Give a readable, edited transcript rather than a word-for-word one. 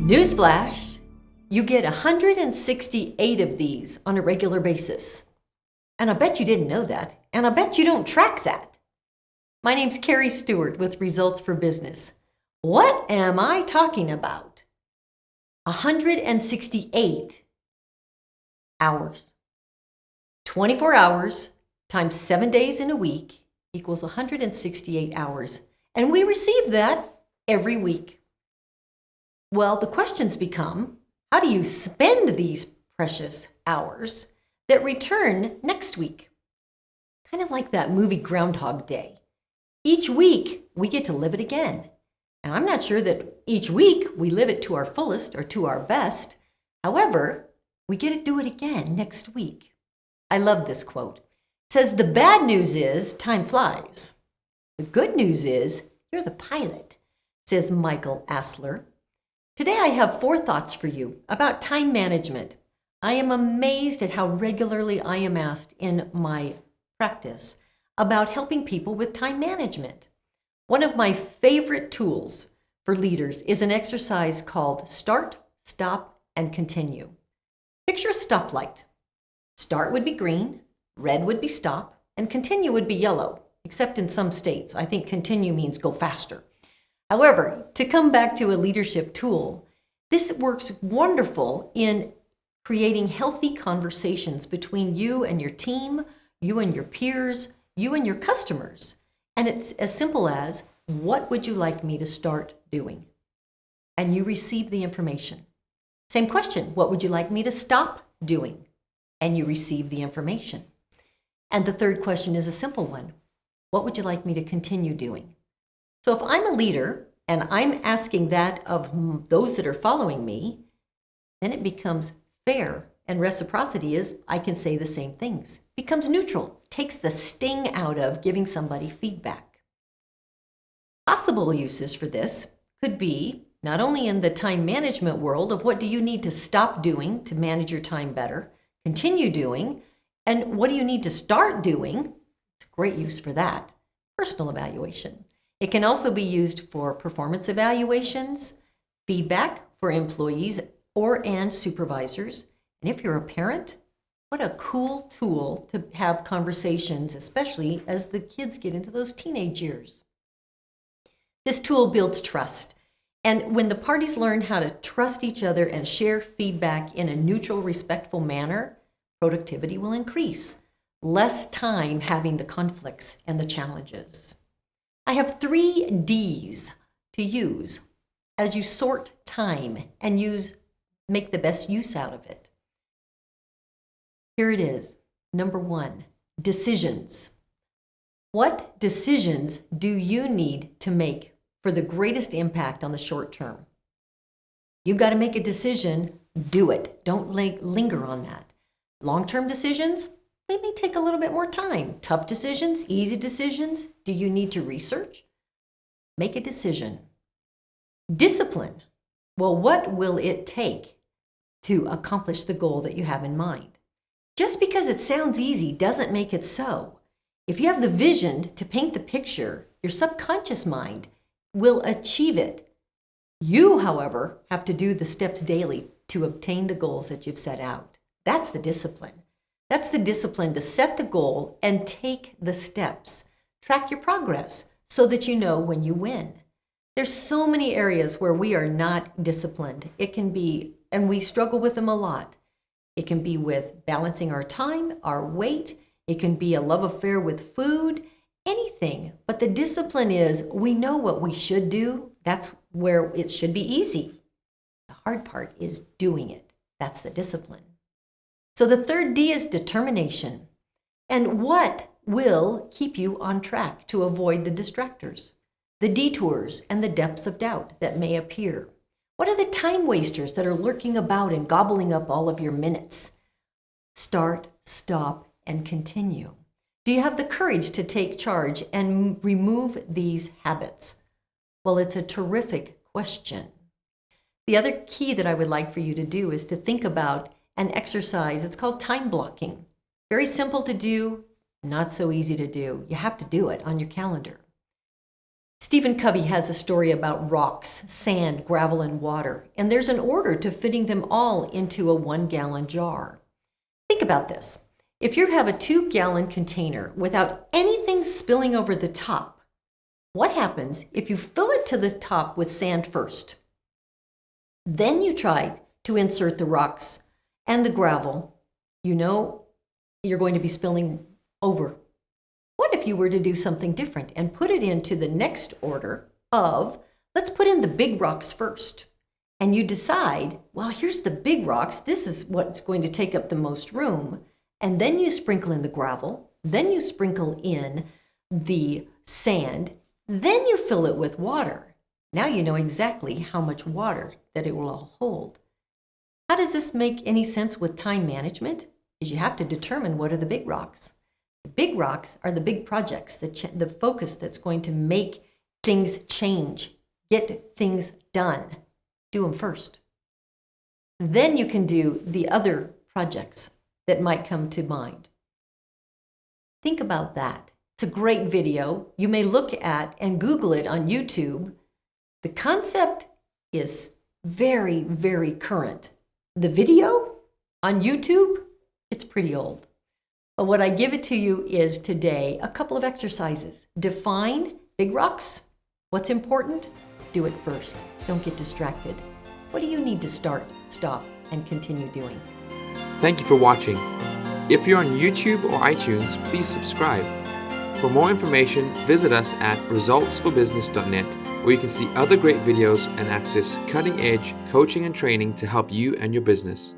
Newsflash, you get 168 of these on a regular basis. And I bet you didn't know that, and I bet you don't track that. My name's Keri Stewart with Results for Business. What am I talking about? 168 hours. 24 hours times 7 days in a week equals 168 hours. And we receive that every week. Well, the questions become, how do you spend these precious hours that return next week? Kind of like that movie Groundhog Day. Each week, we get to live it again. And I'm not sure that each week we live it to our fullest or to our best. However, we get to do it again next week. I love this quote. It says, the bad news is time flies. The good news is you're the pilot, says Michael Asler. Today I have 4 thoughts for you about time management. I am amazed at how regularly I am asked in my practice about helping people with time management. One of my favorite tools for leaders is an exercise called Start, Stop, and Continue. Picture a stoplight. Start would be green, red would be stop, and continue would be yellow, except in some states. I think continue means go faster. However, to come back to a leadership tool, this works wonderful in creating healthy conversations between you and your team, you and your peers, you and your customers. And it's as simple as, what would you like me to start doing? And you receive the information. Same question, what would you like me to stop doing? And you receive the information. And the third question is a simple one. What would you like me to continue doing? So if I'm a leader and I'm asking that of those that are following me, then it becomes fair. And reciprocity is I can say the same things. Becomes neutral. Takes the sting out of giving somebody feedback. Possible uses for this could be not only in the time management world of what do you need to stop doing to manage your time better, continue doing, and what do you need to start doing? It's a great use for that. Personal evaluation. It can also be used for performance evaluations, feedback for employees and supervisors. And if you're a parent, what a cool tool to have conversations, especially as the kids get into those teenage years. This tool builds trust. And when the parties learn how to trust each other and share feedback in a neutral, respectful manner, productivity will increase. Less time having the conflicts and the challenges. I have 3 Ds to use as you sort time and make the best use out of it. Here it is. Number 1, decisions. What decisions do you need to make for the greatest impact on the short term? You've got to make a decision, do it. Don't linger on that. Long-term decisions, they may take a little bit more time. Tough decisions, easy decisions. Do you need to research? Make a decision. Discipline. Well, what will it take to accomplish the goal that you have in mind? Just because it sounds easy doesn't make it so. If you have the vision to paint the picture, your subconscious mind will achieve it. You, however, have to do the steps daily to obtain the goals that you've set out. That's the discipline. That's the discipline to set the goal and take the steps. Track your progress so that you know when you win. There's so many areas where we are not disciplined. It can be, and we struggle with them a lot. It can be with balancing our time, our weight. It can be a love affair with food, anything. But the discipline is we know what we should do. That's where it should be easy. The hard part is doing it. That's the discipline. So the third D is determination. And what will keep you on track to avoid the distractors, the detours, and the depths of doubt that may appear? What are the time wasters that are lurking about and gobbling up all of your minutes? Start, stop, and continue. Do you have the courage to take charge and remove these habits? Well, it's a terrific question. The other key that I would like for you to do is to think about an exercise. It's called time blocking. Very simple to do, not so easy to do. You have to do it on your calendar. Stephen Covey has a story about rocks, sand, gravel, and water, and there's an order to fitting them all into a 1-gallon jar. Think about this. If you have a 2-gallon container without anything spilling over the top, what happens if you fill it to the top with sand first? Then you try to insert the rocks and the gravel. You know you're going to be spilling over. What if you were to do something different and put it into the next order of, let's put in the big rocks first. And you decide, well, here's the big rocks. This is what's going to take up the most room. And then you sprinkle in the gravel. Then you sprinkle in the sand. Then you fill it with water. Now you know exactly how much water that it will all hold. How does this make any sense with time management? Is you have to determine what are the big rocks. The big rocks are the big projects, the focus that's going to make things change, get things done. Do them first. Then you can do the other projects that might come to mind. Think about that. It's a great video. You may look at and Google it on YouTube. The concept is very, very current. The video on YouTube, it's pretty old. But what I give it to you is today a couple of exercises. Define big rocks. What's important? Do it first. Don't get distracted. What do you need to start, stop, and continue doing? Thank you for watching. If you're on YouTube or iTunes, please subscribe. For more information, visit us at resultsforbusiness.net, where you can see other great videos and access cutting-edge coaching and training to help you and your business.